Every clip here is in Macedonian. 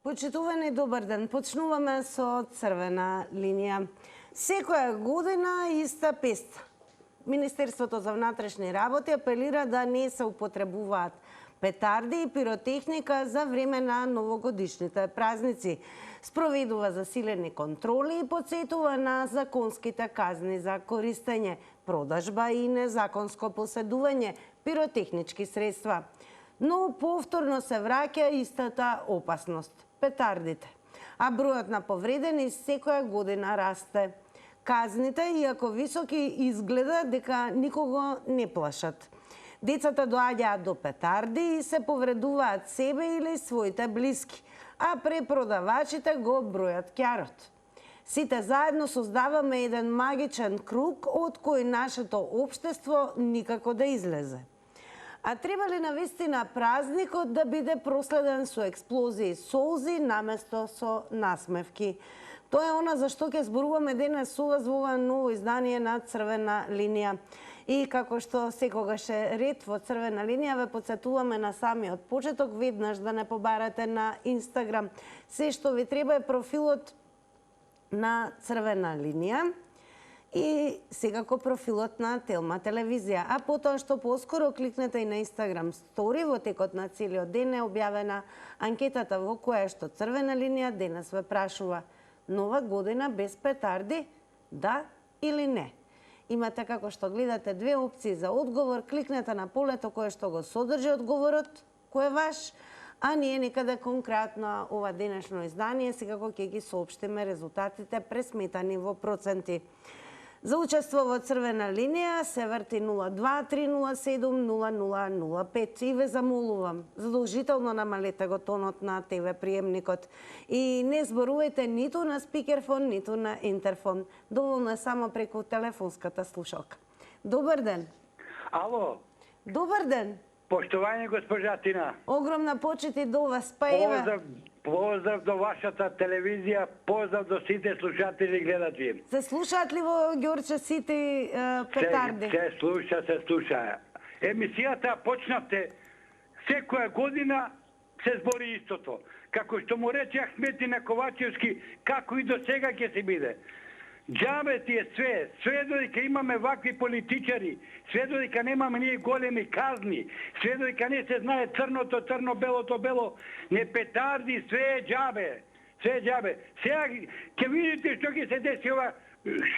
Почитувани, добар ден. Почнуваме со црвена линија. Секоја година иста песна. Министерството за внатрешни работи апелира да не се употребуваат петарди и пиротехника за време на новогодишните празници. Спроведува засилени контроли и подсетува на законските казни за користење, продажба и незаконско поседување пиротехнички средства. Но повторно се враќа истата опасност – петардите. А бројот на повредени секоја година расте. Казните, иако високи, изгледа дека никого не плашат. Децата доаѓаат до петарди и се повредуваат себе или своите блиски, а препродавачите го бројат ќарот. Сите заедно создаваме еден магичен круг од кој нашето општество никако да излезе. А треба ли навистина празникот да биде проследен со експлозии солзи наместо со насмевки? Тоа е она за што ќе зборуваме денес со вас во ова ново издание на Црвена линија. И како што секогаш е ред во Црвена линија, ве подсетуваме на самиот почеток, веднаш да не побарате на Инстаграм. Се што ви треба е профилот на Црвена линија и секако профилот на Телма телевизија. А потоа што поскоро кликнете и на Инстаграм стори, во текот на целиот ден е објавена анкетата во која што Црвена линија денес ве прашува: нова година без петарди, да или не? Имате, како што гледате, две опции за одговор. Кликнете на полето кое што го содржи одговорот, кој е ваш, а ние некаде конкретно ова денешно издание секако ќе ги соопштиме резултатите пресметани во проценти. За учество во Црвена линија се врти 02-307-0005 и ве замолувам, задолжително намалете го тонот на ТВ приемникот и не зборувајте ниту на спикерфон, ниту на интерфон. Доволно е само преку телефонската слушалка. Добар ден. Ало. Добар ден. Поштовање госпожа Тина. Огромна почит и до вас, па еве. Поздрав до вашата телевизија, поздрав до сите слушатели и гледачи. Се слушаат ли во Ѓорче сите петарди? Се слуша. Емисијата почнавте секоја година се збори истото. Како што му рече Ахмети на Ковачевски, како и до сега ќе се биде. Џабе ти е све додека имаме вакви политичари, све додека немаме ние големи казни, све додека не се знае црното црно, белото бело, не петарди, све е џабе. Сега ќе видите што ќе се деси ова,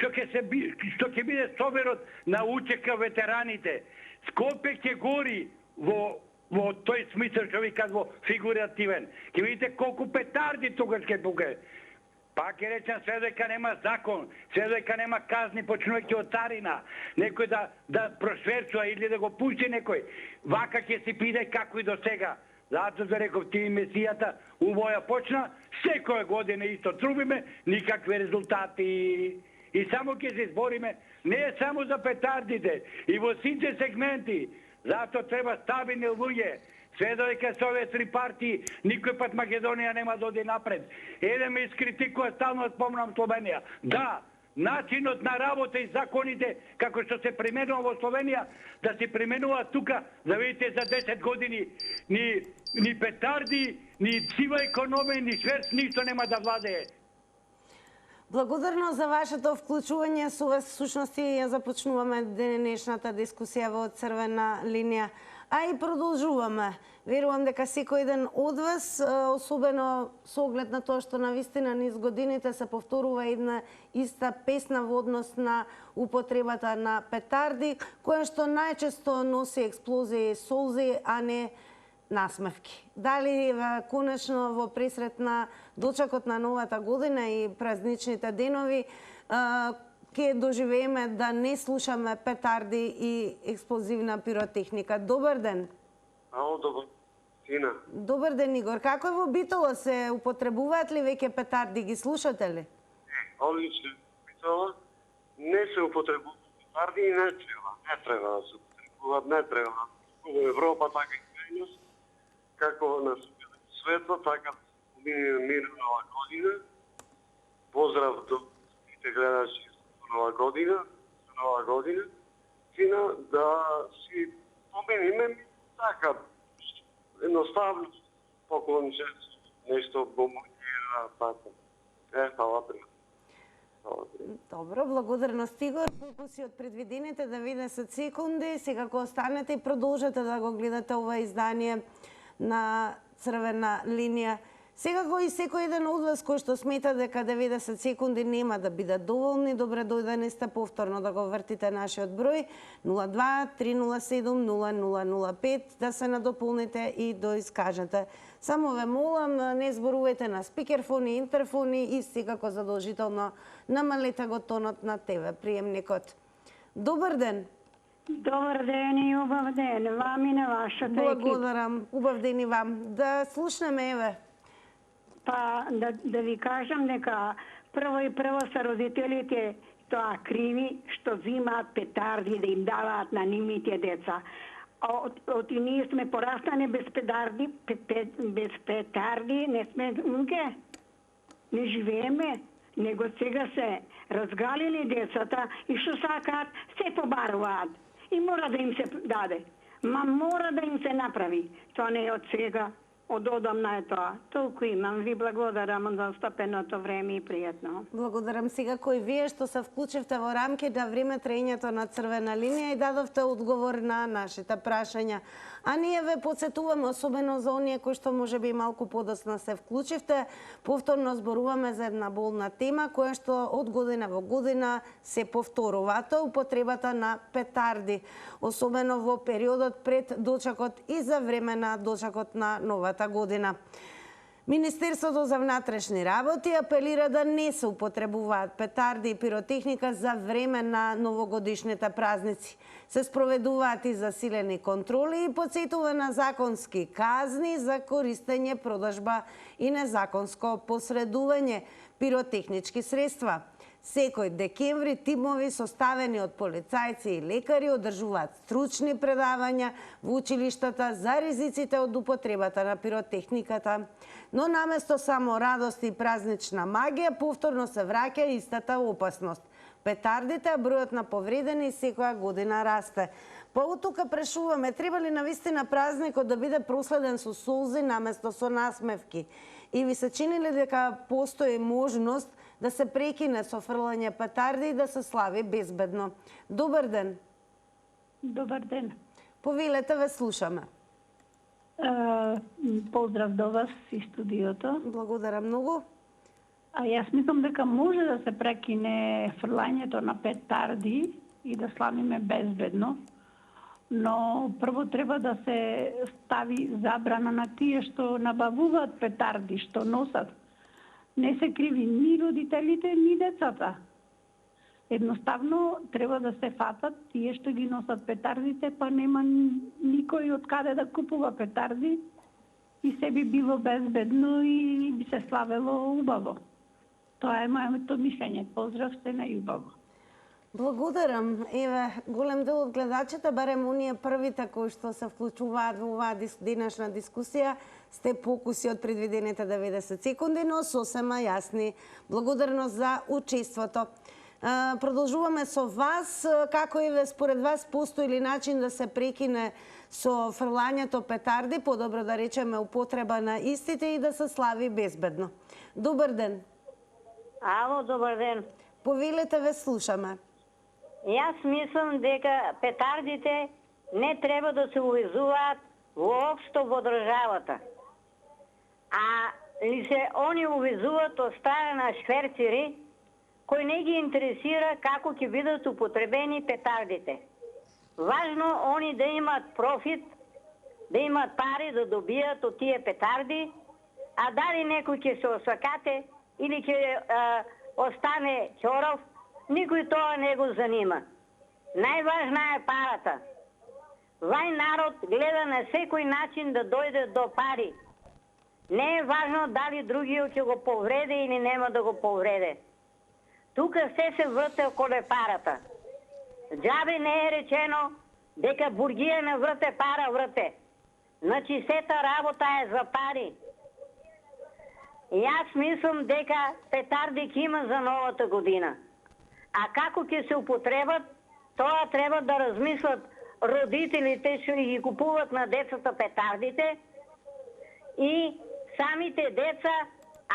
што ќе биде соберот на УЧК ветераните. Скопје ќе гори во тој смисел што ви казва фигуративен. Ќе видите колку петарди тогаш ќе буке. Пак ќе речем, све дека нема закон, све дека нема казни, почнувајќи од царина, некој да просверцува или да го пушти некој. Вака ќе се пиде како и до сега. Затоа да реков, ти месијата убоја почна, секоја година исто трубиме, никакви резултати. И само ќе се избориме, не само за петардите, и во сите сегменти. Затоа треба стабилни луѓе. Све додека се овие три партии, никој пат Македонија нема да оди напред. Еден ме искритикува, стално спомнам Словенија. Да, начинот на работа и законите, како што се применува во Словенија, да се применува тука, да видите за 10 години, ни петарди, ни сива економија, ни шверц, ништо нема да владее. Благодарно за вашето вклучување. Со вас, всушност, ја започнуваме денешната дискусија во Црвена линија. А и продолжуваме. Верувам дека секој ден од вас, особено со оглед на тоа што навистина низ годините се повторува една иста песна во однос на употребата на петарди, која што најчесто носи експлозии солзи, а не насмевки. Дали конечно во пресрет на дочекот на новата година и празничните денови ќе доживееме да не слушаме петарди и експлозивна пиротехника. Добар ден. Ало, добар Тина. Добар ден, Игор. Како е во Битола? Се употребуваат ли веќе петарди? Ги слушате ли? Одлично. Битола не се употребуваат петарди и не треба да се употребуваат, не треба. Во Европа така и кај како на светот, така да се помине мирна нова година. Поздрав до сите гледачи нова година, Тина, да си поминиме така едноставно поклонче нешто бомбардира патот. Фала ти. Добро, благодарност Игор. Фокуси од предвидените 90 секунди. Сега ако останете и продолжете да го гледате ова издание на Црвена линија. Секако и секој еден од вас кој што смета дека 90 секунди нема да бидат доволни, добре дојдени сте повторно да го вртите нашиот број 02-307-0005 да се надополните и доискажете. Само ве молам, не зборувајте на спикерфони, интерфони и секако задолжително намалете го тонот на ТВ приемникот. Добар ден! Добар ден и убав ден, вам и на вашата екипа. Благодарам, убав ден и вам. Да слушнеме, еве. Па да ви кажам дека прво са родителите тоа криви што взимаат петарди да им даваат на нивните деца. От и ние сме пораснали без петарди, не сме луѓе, не живееме, него сега се разгалили децата и што сакаат се побаруваат. И мора да им се даде. Мора да им се направи. Тоа не е од сега. Одамна е тоа. Толку имам. Ви благодарам за остапеното време и пријатно. Благодарам сега кој вие што се вклучивте во рамки да време траењето на Црвена линија и дадовте одговор на нашите прашања. А ние ве подсетуваме, особено за оние кои што можеби малку подоцна се вклучивте, повторно зборуваме за една болна тема која што од година во година се повторува, а тоа употребата на петарди, особено во периодот пред дочекот и за време на дочекот на новата година. Министерството за внатрешни работи апелира да не се употребуваат петарди и пиротехника за време на новогодишните празници. Се спроведуваат и засилени контроли и подсетува на законски казни за користење, продажба и незаконско посредување пиротехнички средства. Секој декември тимови составени од полицајци и лекари одржуваат стручни предавања во училиштата за ризиците од употребата на пиротехниката. Но наместо само радост и празнична магија, повторно се враќа истата опасност. Петардите, бројот на повредени секоја година расте. Па од тука прашуваме, треба ли навистина празникот да биде проследен со солзи наместо со насмевки? И ви се чини ли дека постои можност да се прекине со фрлање петарди и да се слави безбедно? Добар ден. Добар ден. Повелете, ве слушаме. Поздрав до вас и студиото. Благодарам многу. А јас мислам дека може да се прекине фрлањето на петарди и да славиме безбедно, но прво треба да се стави забрана на тие што набавуваат петарди, што носат. Не се криви ни родителите, ни децата. Едноставно треба да се фатат тие што ги носат петардите, па нема никој од каде да купува петарди и се би било безбедно и би се славело убаво. Тоа е моето мислење. Поздрав се на убаво. Благодарам. Еве, голем дел од гледачите, барем оние првите кои што се вклучуваат во оваа денешна дискусија, сте покуси од предвидените 90 секунди, но сосема јасни. Благодарност за учеството. Продолжуваме со вас. Како еве според вас постои ли начин да се прекине со фрлањето петарди, подобро да речеме употреба на истите и да се слави безбедно? Добар ден. Ало, добар ден. Повелете, ве слушаме. Јас мислам дека петардите не треба да се увезуваат воопшто во државата. А ли се они увезуваат од страна на шверцери кои не ги интересира како ќе бидат употребени петардите. Важно они да имат профит, да имат пари да добијат од тие петарди, а дали некој ќе се осакате или ќе остане ќоров, никој тоа не го занима. Најважна е парата. Вај народ гледа на секој начин да дојде до пари. Не е важно дали другиот ќе го повреде или нема да го повреде. Тука се врте околу парата. Џабе не е речено дека бургија не врте пара врте. Значи сета работа е за пари. Јас мислам дека петарди ќе има за новата година. А како ќе се употребат, тоа треба да размислат родителите што ги купуват на децата петардите и самите деца,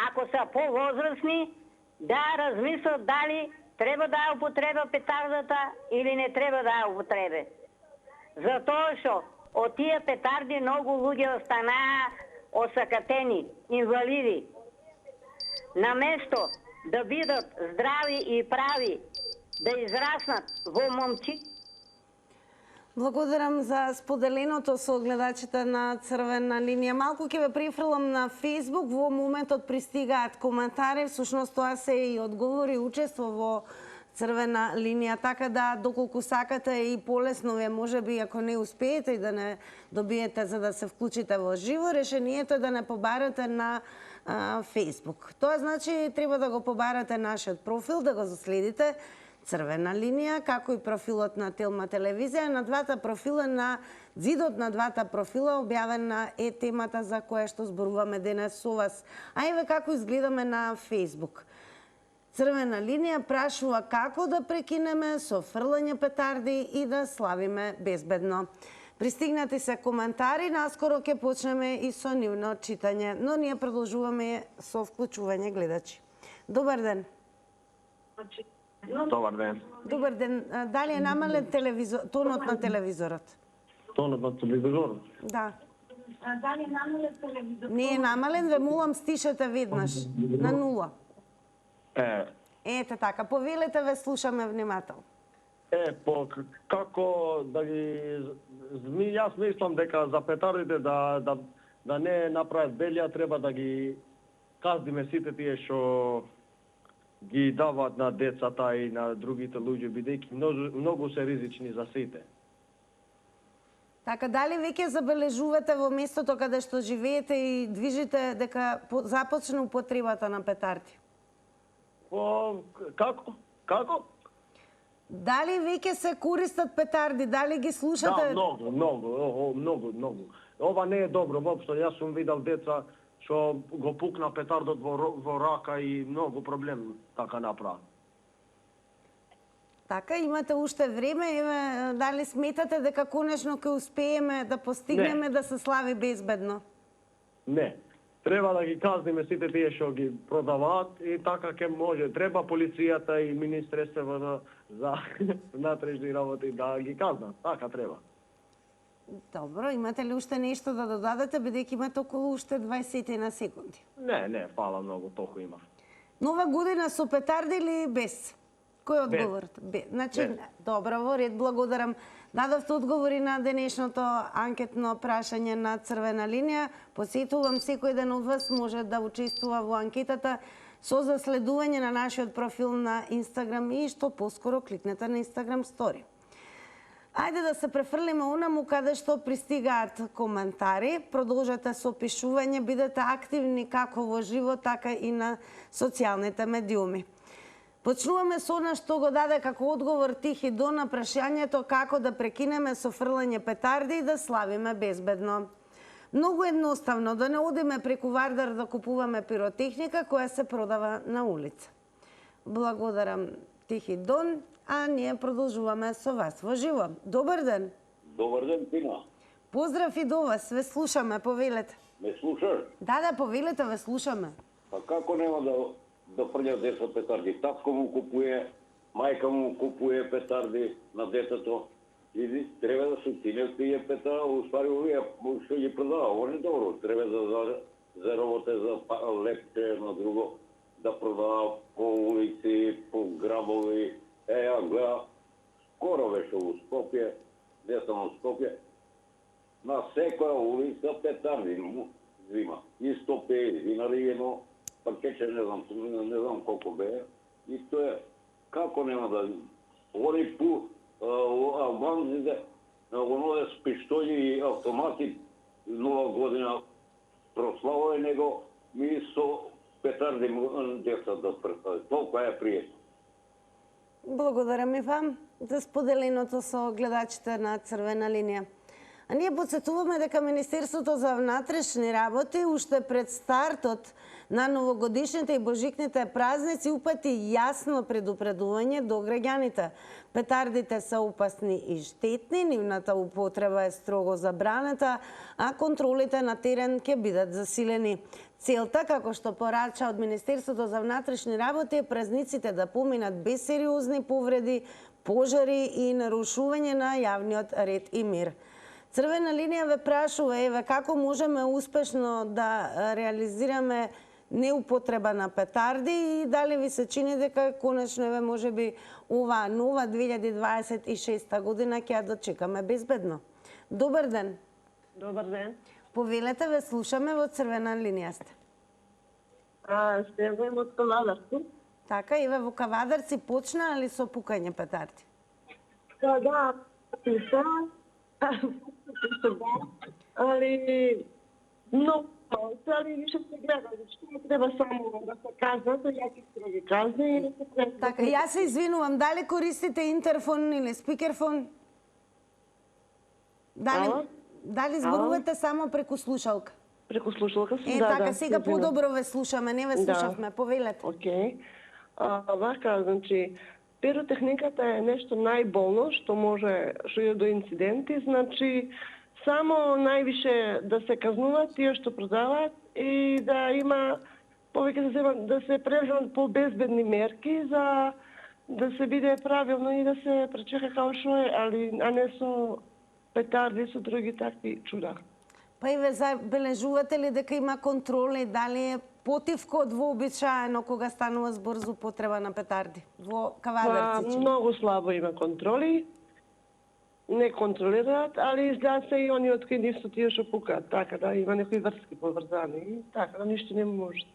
ако са по-возрастни, да размислят дали треба да ја употреба петардата или не треба да ја употреби. Затоа што од тие петарди многу луѓе останаа осакатени, инвалиди. Наместо да бидат здрави и прави, да израснат во момчи. Благодарам за споделеното со гледачите на Црвена линија. Малку ќе ве прифрлам на Facebook. Во моментот пристигаат коментари. Всушност тоа се и одговори учество во Црвена линија, така да доколку сакате и полесно ве можеби ако не успеете и да не добиете за да се вклучите во живо, решението е да не побарате на Facebook. Тоа значи треба да го побарате нашиот профил, да го заследите Црвена линија, како и профилот на Телма телевизија. На двата профила, на зидот на двата профила објавена е темата за која што зборуваме денес со вас. А еве како изгледаме на Facebook. Црвена линија прашува како да прекинеме со фрлање петарди и да славиме безбедно. Пристигнати се коментари, наскоро ќе почнеме и со нивно читање, но ние продолжуваме со вклучување гледачи. Добар ден. Добар ден. Добар ден. Дали е намален тонот на телевизорот? Тонот на телевизорот? Да. Дали е намален телевизорот? Не е намален, ве молам стишете веднаш. На нула. Ете така, повелете, ве слушаме внимателно. Како да ги... Јас мислам дека за петардите да не направат белија, треба да ги каздиме сите тие што ги дават на децата и на другите луѓе, бидејќи многу се ризични за сите. Така, дали веќе забележувате во местото каде што живеете и движите дека започна употребата на петарди? Како? Дали веќе се користат петарди? Дали ги слушате? Да, многу. Ова не е добро воопшто. Јас сум видел деца што го пукна петардот во рака и многу проблем така направа. Така, имате уште време, еве, дали сметате дека конечно ќе успееме да постигнеме да се слави безбедно? Не. Треба да ги казниме сите тие што ги продаваат и така ќе може. Треба полицијата и Министерството за внатрешни работи да ги казнат. Така треба. Добро, имате ли уште нешто да додадете, бидејќи имате околу уште 20 на секунди? Не, фала многу, толку има. Нова година со петарди или без? Кој е одговорот? Значи, добро, во ред, благодарам. Дадовте одговори на денешното анкетно прашање на Црвена линија. Посетувам секој ден од вас може да учествува во анкетата со заследување на нашиот профил на Инстаграм и што поскоро кликнете на Инстаграм стори. Ајде да се префрлиме онаму каде што пристигаат коментари. Продолжете со пишување, бидете активни како во живот, така и на социјалните медиуми. Почнуваме со она што го даде како одговор Тихи Дон на прашањето како да прекинеме со фрлање петарди и да славиме безбедно. Многу едноставно, да не одиме преку Вардар да купуваме пиротехника која се продава на улица. Благодарам Тихи Дон, а ние продолжуваме со вас во живо. Добар ден. Добар ден, Тина. Поздрав и до вас, ве слушаме, повелете. Ме слушаш? Да, повелете, ве слушаме. Па како нема да фрља деца петарди? Татко му купуе, мајка му купуе петарди на детето. И треба да се тинел тие петарди, уствари овие што ги продава, ово не добро. Треба да заработе за лепче на друго, да продава по улици, по грабови. Ја гледа, скоро беше у Скопје, где сам у Скопје, на секоја улица петарди зима. И 150 динари едно паркече, не знам колко бе. И тоа е, како нема да... Они албанците, оноде с пиштољи и автомати, нова година прославува него, ми со петарди деца да представи. Толку е пријатно. Благодарам и вам за споделеното со гледачите на Црвена линија. А ние подсетуваме дека Министерството за внатрешни работи уште пред стартот на новогодишните и божикните празници упати јасно предупредување до граѓаните. Петардите се опасни и штетни, нивната употреба е строго забранета, а контролите на терен ќе бидат засилени. Целта, како што порача од Министерството за внатрешни работи, е празниците да поминат без сериозни повреди, пожари и нарушување на јавниот ред и мир. Црвена линија ве прашува, еве, како можеме успешно да реализираме неупотреба на петарди и дали ви се чини дека конечно еве можеби ова нова 2026 година ќе ја дочекаме безбедно. Добар ден. Добар ден. Повелете, ве слушаме, во црвена линија сте. Се јавувам од Кавадарци. Така, еве во Кавадарци почна ли со пукање петарди? Да, али многу малце, али више се гледа, зашто треба само да се казва, за јаки строги казни и да се преска. Така, јас се извинувам, дали користите интерфон или спикерфон? Дали зборувате само преку слушалка? Преку слушалка сум, така, сега подобро ве слушаме, не ве слушавме, повелете. Океј. Вака, значи, пиротехниката е нешто најболно што може што е до инциденти, значи само највише да се казнуваат тие што продаваат и да има повеќе да се преземат побезбедни мерки за да се биде правилно и да се пречека како што е, а не со петарди, со други такви чуда. Па и ве забележувате ли дека има контроли, дали е потивко од вообичаено кога станува збор за употреба на петарди во Кавадарци? Многу слабо има контроли, не контролираат, али изгледа се и они од кои нисто тие што пукаат, така да има некои врски поврзани, така да ништо не може.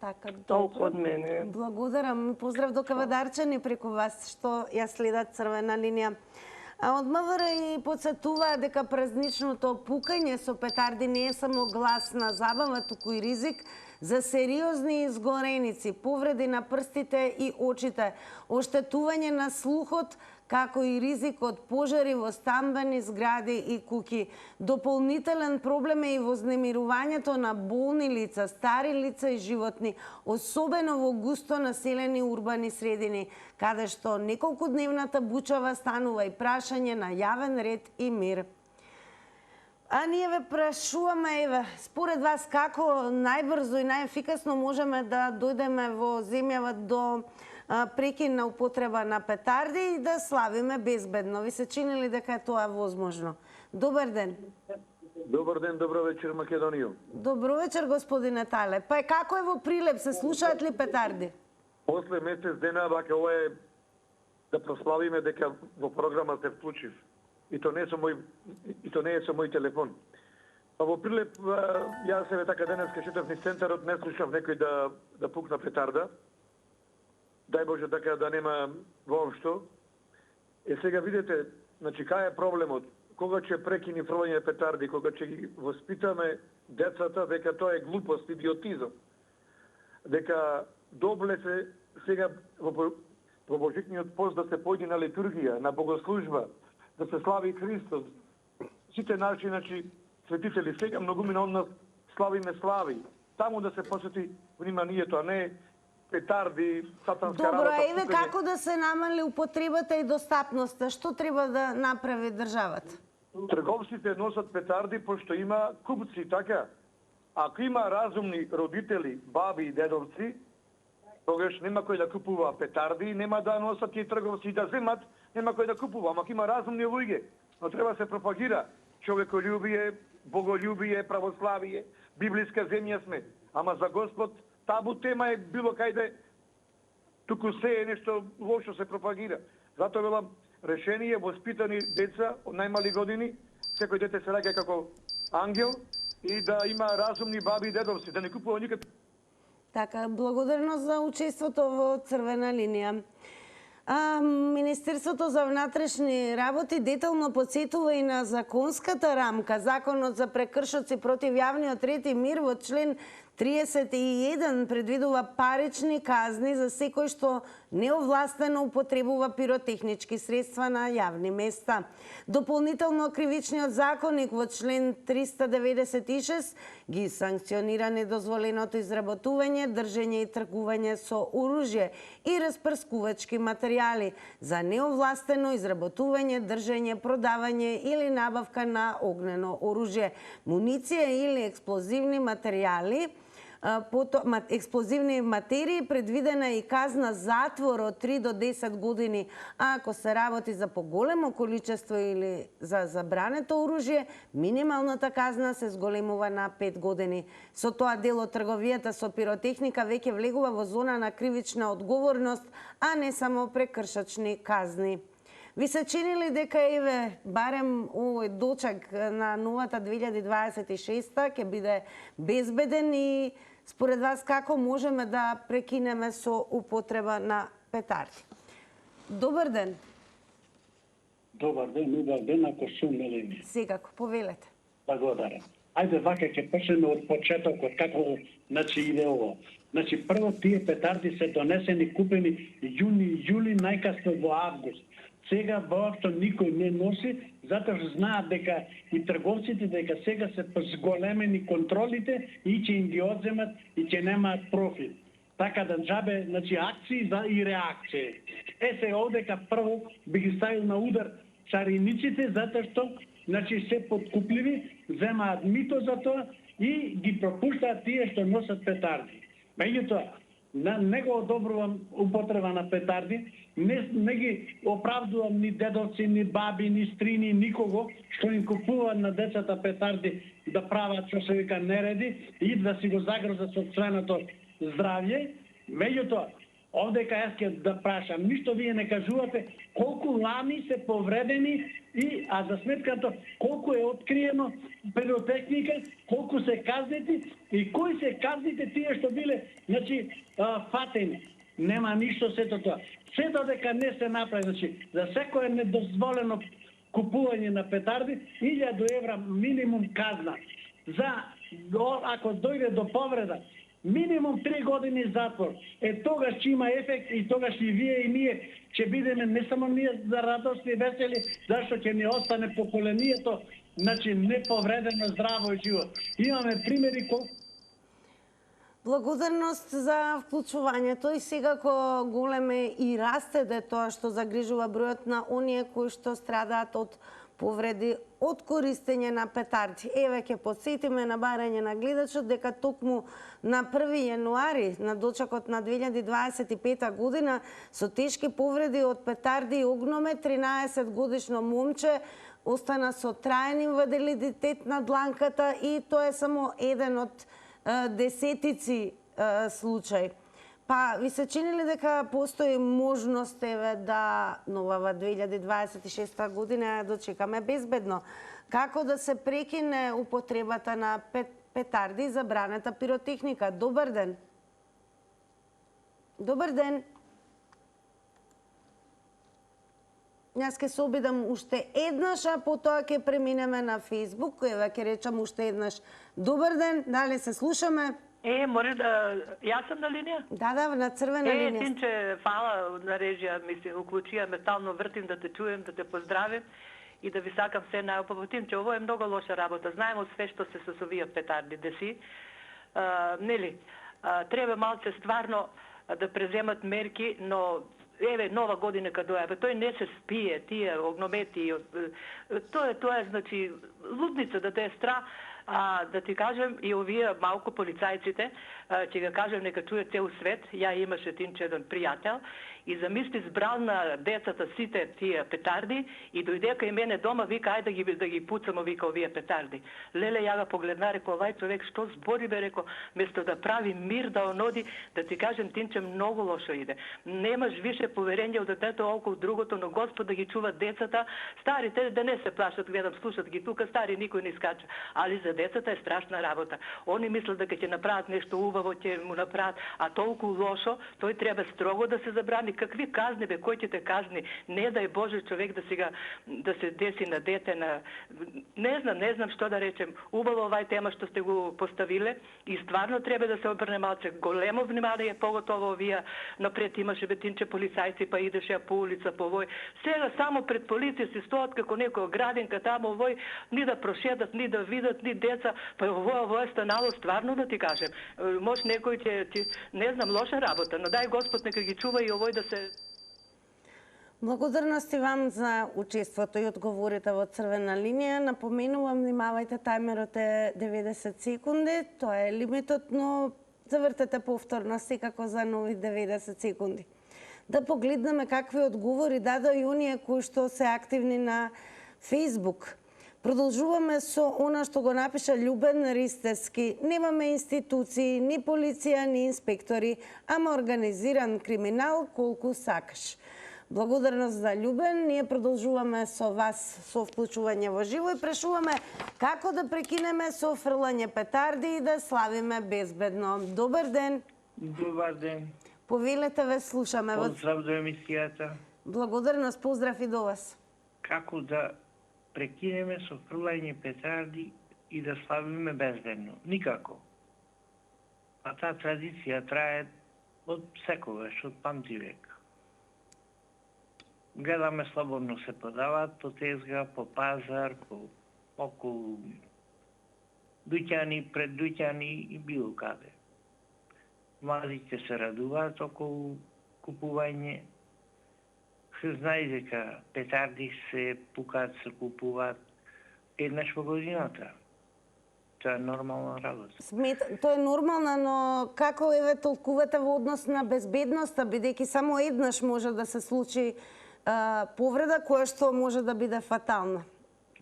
Така, толку од мене. Благодарам, поздрав до Кавадарчани преку вас што ја следат црвена линија. А од МВР и подсетува дека празничното пукање со петарди не е само гласна забава, туку и ризик за сериозни изгореници, повреди на прстите и очите, оштетување на слухот, како и ризик од пожари во стамбени згради и куќи. Дополнителен проблем е и вознемирувањето на болни лица, стари лица и животни, особено во густо населени урбани средини, каде што неколкудневната бучава станува и прашање на јавен ред и мир. А ние ве прашуваме, еве, според вас како најбрзо и најефикасно можеме да дојдеме во земјава до прекин на употреба на петарди и да славиме безбедно. Ви се чини ли дека е тоа возможно? Добар ден. Добар ден, добро вечер, Македонија. Добро вечер, господине Тале. Па како е во Прилеп, се слушаат ли петарди? После месец дена, вака, ова е да прославиме дека во програма се вклучив. И то не е со мој телефон. А во Прилеп, јас еве така денеска шетав низ центарот, не слушав некој да пукна петарда. Дај Боже така да нема воопшто. Сега видите, значи, кај е проблемот? Кога ќе прекини фрлање петарди, кога ќе ги воспитаме децата дека тоа е глупост, идиотизм. Дека добле се сега во Божикниот пост да се појде на литургија, на богослужба, да се слави Христос. Сите наши, значи, светители сега многумина од нас славиме слави. Таму да се посвети вниманието, а не петарди, сатанска работа. Добро, еве како да се намали употребата и достапноста? Што треба да направи државата? Трговците носат петарди пошто има купци, така? Ако има разумни родители, баби и дедовци, тогаш нема кој да купува петарди, нема да носат и трговци да земат, нема кој да купува. Ама има разумни луѓе, но треба се пропагира човеколюбие, боголюбие, православие, библиска земја сме. Ама за Господ табу тема е било кајде, туку се е нешто лошо се пропагира. Затоа велам, решение воспитани деца од најмали години, секој дете се раѓа како ангел и да има разумни баби и дедовци, да не купува никад. Така, благодарно за учеството во црвена линија. Министерството за внатрешни работи детално подсетува и на законската рамка. Законот за прекршоци против јавниот ред и мир во член 31 предвидува парични казни за секој што неовластено употребува пиротехнички средства на јавни места. Дополнително кривичниот законник во член 396 ги санкционира недозволеното изработување, држење и тргување со оружје и распрскувачки материјали за неовластено изработување, држење, продавање или набавка на огнено оружје, муниција или експлозивни материјали, експлозивни материи, предвидена и казна затвор од 3 до 10 години, а ако се работи за поголемо количество или за забрането оружје, минималната казна се зголемува на 5 години. Со тоа дел од трговијата со пиротехника веќе влегува во зона на кривична одговорност, а не само прекршачни казни. Ви се чини ли дека еве барем овој дочек на новата 2026 ќе биде безбеден и според вас како можеме да прекинеме со употреба на петарди? Добар ден. Добар ден, убав ден, ако сум на линија. Секако, повелете. Благодарам. Ајде вака ќе почнеме од почетокот, како иде ово. Прво тие петарди се донесени, купени јуни, јули, најкасно во август. Сега воопшто никој не носи, затоа што знаат дека и трговците дека сега се зголемени контролите и ќе им ги одземат и ќе немаат профит. Така да джабе, акции и реакции. Се овдека прво би ги ставил на удар цариниците затоа што се подкупливи, земаат мито за тоа и ги пропуштаат тие што носат петарди. Меѓутоа, не го одобрувам употреба на петарди, не ги оправдувам ни дедовци, ни баби, ни стрини, никого што им купуваат на децата петарди да прават што се вика нереди и да си го загрозат собственото здравје. Меѓутоа, овдека јас ќе да прашам, ништо вие не кажувате колку лами се повредени а за сметката колку е откриено пиротехника, колку се казнети и кои се казните тие што биле фатени. Нема ништо сето тоа. Се додека не се направи, за секое недозволено купување на петарди, 1000 евра минимум казна. Ако дојде до повреда, минимум 3 години затвор. Тогаш ќе има ефект и тогаш и вие и ние ќе бидеме не само ние за радосни и весели, зашто ќе ни остане поколението, неповредено, здраво и живо. Имаме примери колку. Благодарност за вклучувањето и секако големе и растеде тоа што загрижува бројот на оние кои што страдаат од повреди од користење на петарди. Еве ќе потсетиме на барање на гледачот дека токму на 1 јануари на дочекот на 2025 година со тешки повреди од петарди и огномет 13 годишно момче остана со траен инвалидитет на дланката и тоа е само еден од десетици случаи. Па ви се чини ли дека постои можност да новава 2026 година ја дочекаме безбедно? Како да се прекине употребата на петарди и забраната пиротехника? Добар ден. Добар ден. Јас ќе се обидам уште еднаш, а потоа ќе преминеме на Facebook. Еве ќе речам уште еднаш. Добар ден, дали се слушаме? Може да... Јас сум на линија? Да, на црвена линија. Синче, фала на режија, ми се уклучија, ме стално вртим да те чуем, да те поздравим и да ви сакам се најубаво. Тинче, ово е многу лоша работа. Знаемо све што се со овие петарди, деси. Нели, треба малце стварно да преземат мерки, но еве нова година кога дојава, тој не се спие, тие огномети, тоа е значи лудница да те е страх. Да ти кажем и овие малку полицајците, ќе го кажем нека чуе цел свет. Ја имаше еден пријател и замисли збрал на децата сите тие петарди и дојде кај мене дома, вика ајде да ги пуцамо, вика овие петарди. Леле, ја го погледна, реко, овај човек што збори бе, реко, место да прави мир, да оноди, да ти кажем, Тинче, многу лошо иде. Немаш више поверење од детето околу другото, но Господ да ги чува децата, старите да не се плашат, гледам, слушат ги тука, стари никој не скача, али за децата е страшна работа. Они мислат дека ќе направат нешто убаво, ќе му направат, а толку лошо, тој треба строго да се забрани. казни, какви казни бе, кој ќе те казни? Не дај Боже човек да се деси на дете, не знам што да речем. Убаво овај тема што сте го поставиле и стварно треба да се обрне малце големо внимание, поготово овие напред имаше бетинче полицајци, па идеше по улица по овој. Сега само пред полиција се стоат како некоја градинка тамо овој, ни да прошедат, ни да видат, ни деца, па овој е станало стварно да ти кажем. Може некој ќе не знам, лоша работа, но дај Господ нека ги чува и овој да се... Благодарности вам за учеството и одговорите во Црвена линија. Напоменувам, внимавајте, тајмерот е 90 секунди, тоа е лимитот, но завртете повторно секако за нови 90 секунди. Да погледнеме какви одговори дадоа и оние кои што се активни на Facebook. Продолжуваме со она што го напиша Љубен Ристевски. Немаме институции, ни полиција, ни инспектори, ама организиран криминал колку сакаш. Благодарност за Љубен. Ние продолжуваме со вас со вклучување во живо и прашуваме како да прекинеме со фрлање петарди и да славиме безбедно. Добар ден. Добар ден. Повелете, ве слушаме. Поздрав до емисијата. Благодарност, поздрав и до вас. Како да прекинеме со фрлање петарди и да славиме безбедно? Никако. А таа традиција трае од секогаш, од памтивек. Гледаме слободно се продаваат по тезга, по пазар, околу дуќани, пред дуќани и било каде. Младите се радуваат околу купување. Се знае дека петарди се пукаат, се купуваат еднаш во годината. Тоа е нормална работа. Тоа е нормално, но како еве толкувате во однос на безбедноста, бидејќи само еднаш може да се случи повреда која што може да биде фатална?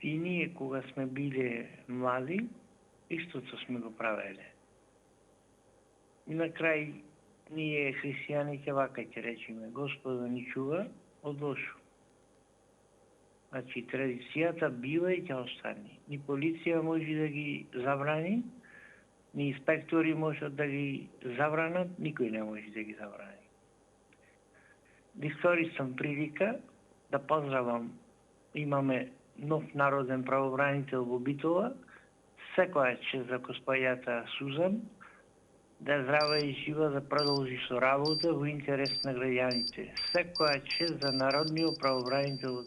И ние кога сме биле млади, истото сме го правеле. И на крај ние христијаните вака ќе речеме: Господа ни чува од лошо. Значи традицијата бива и ќе остане. Ни полиција може да ги забрани, ни инспектори можат да ги забранат, никој не може да ги забрани. Да искористам прилика да поздравам, имаме нов народен правобранител во Битола, секоја чест за госпојата Сузан, да е здрава и жива, да продолжи со работа во интерес на граѓаните. Секоја чест за народниот правобранител.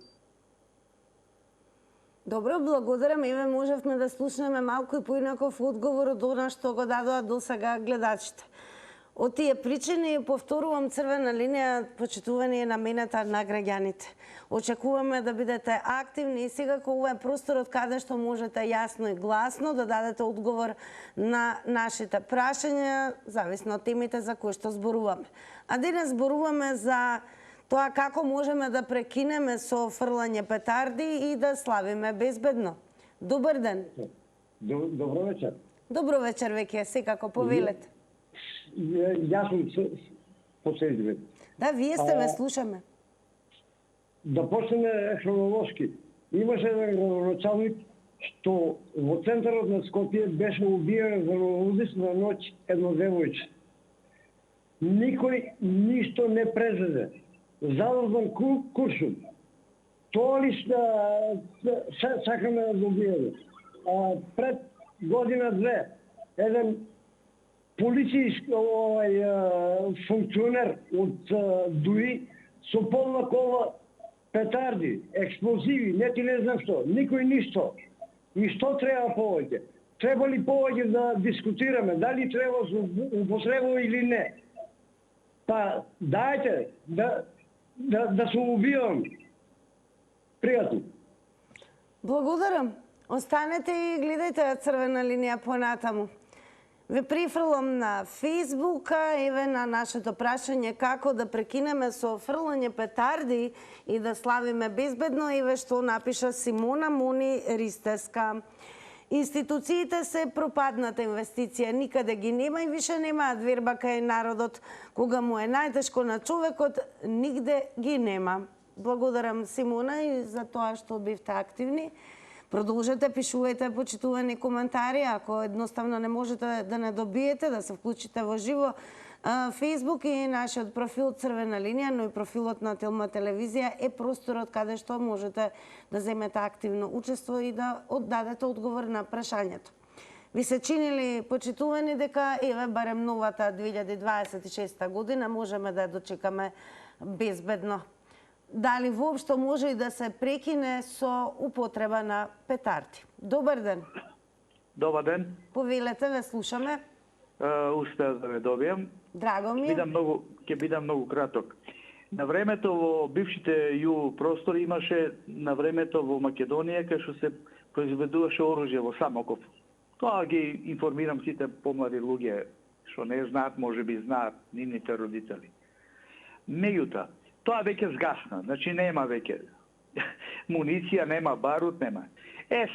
Добро, благодарам. Еве можевме да слушнеме малку и поинаков одговор од она што го дадоа до сега гледачите. Од тие причини, повторувам, Црвена линија почитување на мената на граѓаните. Очекуваме да бидете активни и секако ова е просторот каде што можете јасно и гласно да дадете одговор на нашите прашања, зависно од темите за кои што зборуваме. А денес зборуваме за тоа како можеме да прекинеме со фрлање петарди и да славиме безбедно. Добар ден. Добро вечер. Добро вечер, веќе секако повелете. Јас сум посредивен. Да, вие сте, ве слушаме. Да почнеме хронолошки. Имаше еден градоначалник што во центарот на Скопје беше убиен за новогодишна ноќ едно девојче. Никој ништо не презеде. Задржан куршум. Тоа ли сакаме да добиеме? Пред година-две еден полицијски функционер од ДУИ со полна кола петарди, експлозиви, не ти не знам што, никој ништо. И што треба повеќе? Треба ли повеќе да дискутираме, дали треба да се употребува или не? Па, дајте да се убивам. Пријатно. Благодарам. Останете и гледајте Црвена линија понатаму. Ве прифрлам на Фейсбука, еве на нашето прашање како да прекинеме со фрлање петарди и да славиме безбедно, еве што напиша Симона Мони Ристеска. Институциите се пропадната инвестиција, никаде ги нема и више немаат верба кај народот. Кога му е најтешко на човекот, нигде ги нема. Благодарам, Симона, и за тоа што бивте активни. Продолжете, пишувајте почитувани коментари, ако едноставно не можете да не добиете, да се вклучите во живо, Фейсбук и нашиот профил Црвена линија, но и профилот на Телма телевизија е просторот каде што можете да земете активно учество и да дадете одговор на прашањето. Ви се чинили почитувани дека еве барем новата 2026 година можеме да ја дочекаме безбедно. Дали воопшто може и да се прекине со употреба на петарди? Добар ден. Добар ден. Повелете, ве слушаме. Успеа да ве добијам. Драго ми е. Ќе бидам многу краток. На времето во бившите Ю простори имаше на времето во Македонија кај што се произведуваше оружје во Самоков. Тоа ги информирам сите помлади луѓе што не знаат, можеби знаат нивните родители. Меѓутоа, тоа веќе згасна, значи нема веќе муниција, нема барут, нема.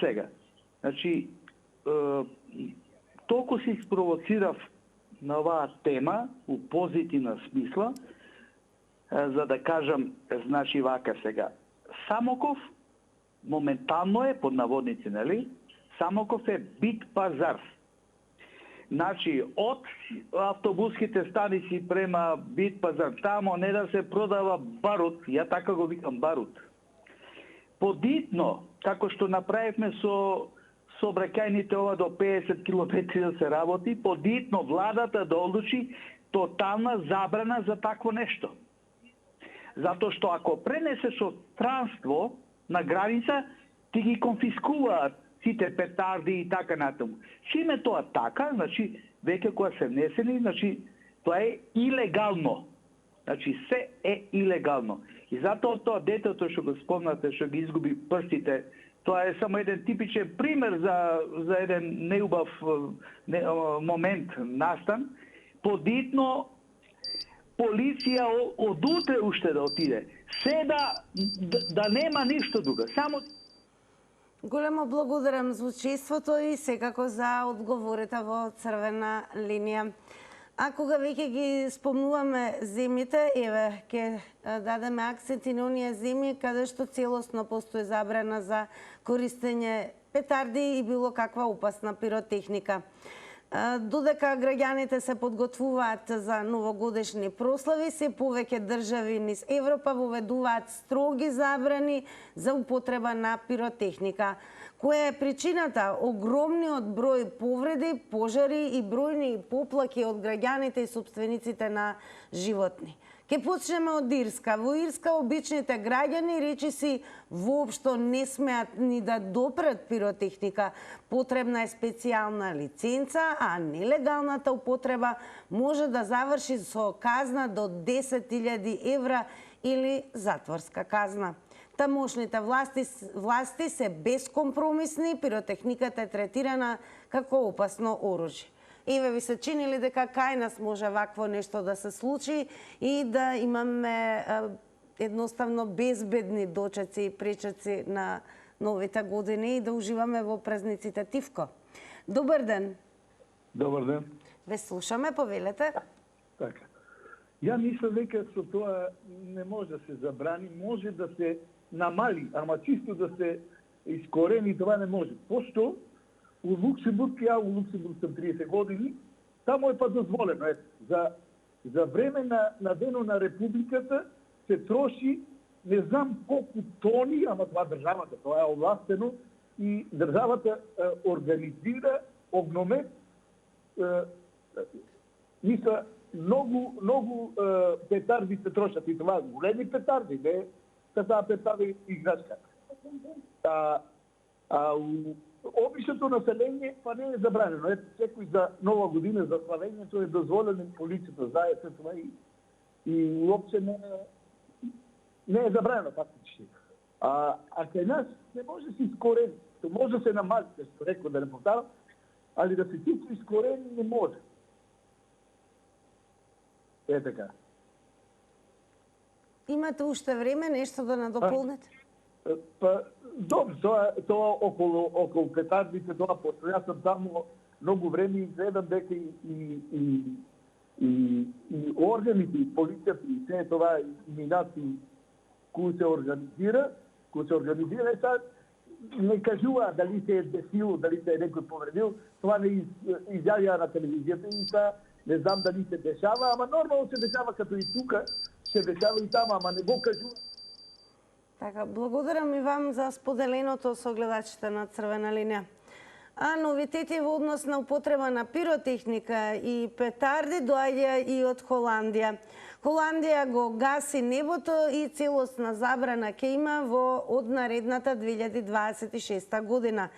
Сега, значи толку се испровоцирав на оваа тема у позитивна смисла, за да кажам, значи вака сега. Самоков моментално е, под наводници, нели? Самоков е бит пазар. Значи, од автобуските станици према бит пазар, тамо не да се продава барут, ја така го викам барут. Подитно, како што направивме со сообраќајните ова до 50 км да се работи, подитно владата да одлучи тотална забрана за такво нешто. Затоа што ако пренесеш од странство на граница, ти ги конфискуваат сите петарди и така натаму. Чим е тоа така, значи веќе кога се внесени, значи тоа е илегално. Значи се е илегално. И затоа тоа детето што го спомнате, што ги изгуби прстите, тоа е само еден типичен пример за еден неубав момент настан. Подитно полиција од утре уште да отиде. Се да нема ништо друго. Само Големо благодарам за учеството и секако за одговорите во Црвена линија. А кога веќе ги спомнуваме земјите, еве, ќе дадеме акценти на оние земји каде што целосно постои забрана за користење петарди и било каква опасна пиротехника. Додека граѓаните се подготвуваат за новогодишни прослави, се повеќе држави низ Европа воведуваат строги забрани за употреба на пиротехника. Која е причината? Огромниот број повреди, пожари и бројни поплаки од граѓаните и собствениците на животни. Ке почнеме од Ирска. Во Ирска обичните граѓани речиси воопшто не смеат ни да допрат пиротехника. Потребна е специјална лиценца, а нелегалната употреба може да заврши со казна до 10.000 евра или затворска казна. Тамошните власти се безкомпромисни, пиротехниката е третирана како опасно оружје. Еве ви се чинили дека кај нас може вакво нешто да се случи и да имаме едноставно безбедни дочеци и пречеци на новите години и да уживаме во празниците. Тивко, добар ден. Добар ден. Ве слушаме, повелете. Така. Ја мислам дека со тоа не може да се забрани, може да се намали, ама чисто да се искорени това не може. Пошто у Луксембург, ја у Луксембург сам 30 години, таму е па дозволено. За време на Денот на Републиката се троши не знам колку тони, ама това државата, тоа е овластено и државата организира огномет. Мисля, многу петарди се трошат и това големи петарди, не таа петарди играчка. Обичното население па не е забранено. Ето, секој за нова година, за славењето е дозволено, полицията знае се това и уопće не е забранено фактички. А кај нас не може да се искорени. То може да се намали, што рекол да не повтарам, али да се чисто искорени не може. Е така. Имате уште време нешто да надополнете? Па, добро, тоа околу петардите, тоа пошто јас сам таму многу време и гледам дека и органите, и полицијата, и се това минати кои се организира, сега не кажува дали се е десило, дали се е некој повредил, това не изјавија на телевизијата Не знам дали се дешава, ама нормално се дешава като и тука, се дешава и тама, ама не го кажува. Така, благодарам и вам за споделеното со гледачите на Црвена линија. А новитети во однос на употреба на пиротехника и петарди доаѓа и од Холандија. Холандија го гаси небото и целосна забрана ќе има од наредната 2026 година.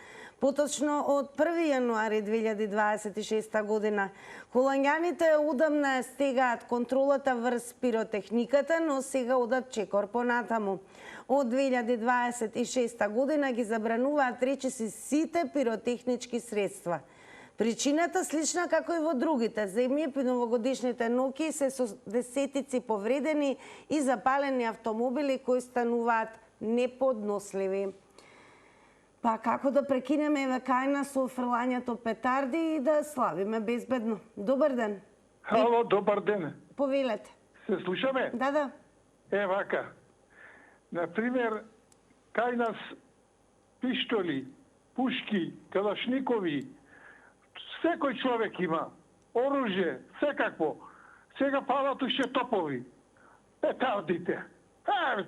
Поточно од 1 јануари 2026 година. Холанѓаните одамна стегаат контролата врз пиротехниката, но сега одат чекор понатаму. Од 2026 година ги забрануваат речиси сите пиротехнички средства. Причината слична како и во другите земји, по новогодишните ноќи се со десетици повредени и запалени автомобили кои стануваат неподносливи. Па како да прекинеме еве кај нас со фрлањето петарди и да славиме безбедно. Добар ден. Ало, добар ден. Повелете. Се слушаме? Да. Вака. Например, кај нас пиштоли, пушки, калашникови, секој човек има, оружје, секакво. Сега палат уште топови. Петардите.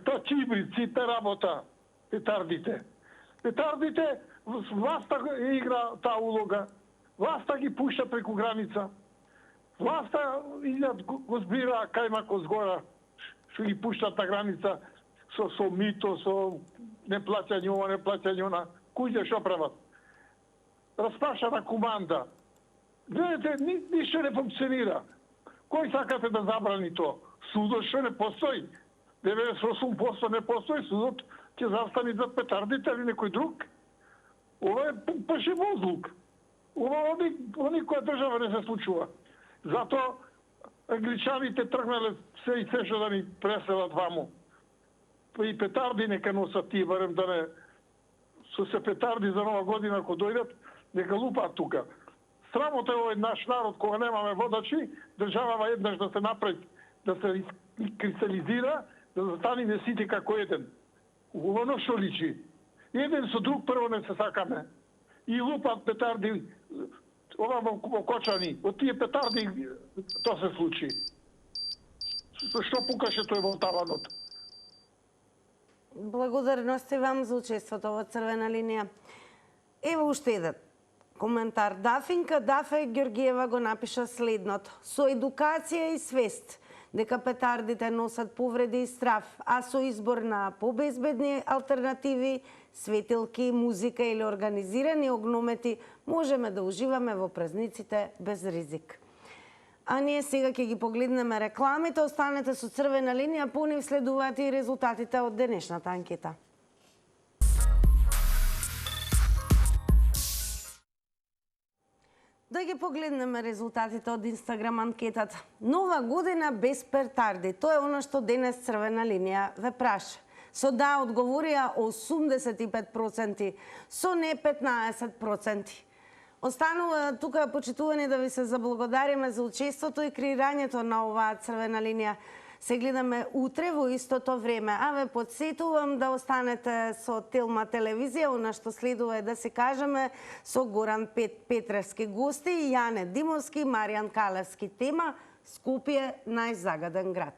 То чибриците работа. Петардите. Петардите, власта игра таа улога. Власта ги пушта преку граница. Власта идат го збира кајмако згора, што ги пуштат на граница со мито, со неплаќање ова, неплаќање она. Кујде што прават? Распашана команда. Гледате, ништо не функционира. Кој сакате да забрани то? Судот што не постои. 98% не постои, судот ќе застани за петардите или некој друг. Ова е пашевозлук. Ова никоја држава не се случува. Зато англичаните тргнале се и се што да ни преселат ваму. И петарди нека носат тие, барем да не со се петарди за нова година ако дојдат, нека лупаат тука. Срамота е овој наш народ кога немаме водачи, државава еднаш да се направи, да се кристализира, да застаниме сите како еден. Оно што личи. Еден со друг прво не се сакаме. И лупат петарди, ова во Кочани. Од тие петарди тоа се случи. Што пукаше тој во таванот? Благодарности вам за учеството во Црвена линија. Ево уште еден коментар. Дафинка Дафе Ѓоргиева го напиша следното. Со едукација и свест дека петардите носат повреди и страф, а со избор на побезбедни алтернативи, светилки, музика или организирани огномети, можеме да уживаме во празниците без ризик. А ние сега ќе ги погледнеме рекламите, останете со Црвена линија, по нив следуваат и резултатите од денешната анкета. Да ги погледнеме резултатите од Инстаграм анкетата. Нова година без петарди. Тоа е оно што денес Црвена линија ве праша. Со да одговорија 85%, со не 15%. Останува тука почитувани да ви се заблагодариме за учеството и креирањето на оваа Црвена линија. Се гледаме утре во истото време, а ве подсетувам да останете со Телма телевизија, она што следува е да се кажеме со Горан Петревски гости, Јане Димовски, Маријан Калевски. Тема Скопје најзагаден град.